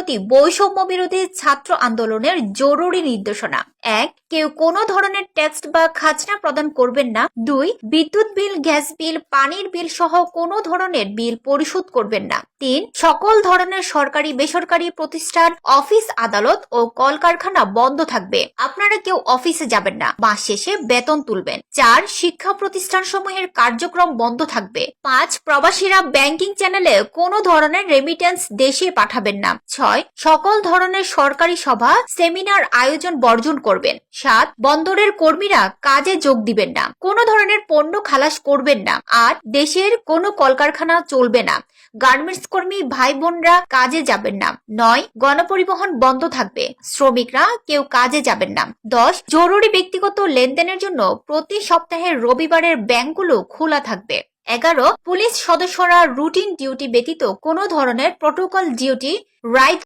সম্প্রতি বৈষম্য বিরোধী ছাত্র আন্দোলনের জরুরি নির্দেশনা। 1. কেউ কোনো ধরনের ট্যাক্স বা খাজনা প্রদান করবেন না। 2. বিদ্যুৎ বিল, গ্যাস বিল, পানির বিল সহ কোনো ধরনের বিল পরিশোধ করবেন না। 3. সকল ধরনের সরকারি বেসরকারি প্রতিষ্ঠান, অফিস, আদালত ও কলকারখানা বন্ধ থাকবে। আপনারা কেউ অফিসে যাবেন না, মাস শেষে বেতন তুলবেন। 4. শিক্ষা প্রতিষ্ঠান সমূহের কার্যক্রম বন্ধ থাকবে। 5. প্রবাসীরা ব্যাংকিং চ্যানেলে কোনো ধরনের রেমিটেন্স দেশে পাঠাবেন না। 6. সকল ধরনের সরকারি সভা, সেমিনার আয়োজন বর্জন করবেন। 7. বন্দরের কর্মীরা কাজে যোগ দিবেন না, কোনো ধরনের পণ্য খালাস করবেন না। 8. দেশের কোনো কলকারখানা চলবে না, গার্মেন্টস কর্মী ভাই বোনরা কাজে যাবেন না। 9. গণপরিবহন বন্ধ থাকবে, শ্রমিকরা কেউ কাজে যাবেন না। 10. জরুরি ব্যক্তিগত লেনদেনের জন্য প্রতি সপ্তাহের রবিবারের ব্যাংকগুলো খোলা থাকবে। 11. পুলিশ সদস্যরা রুটিন ডিউটি ব্যতীত কোনো ধরনের প্রোটোকল ডিউটি, রাইট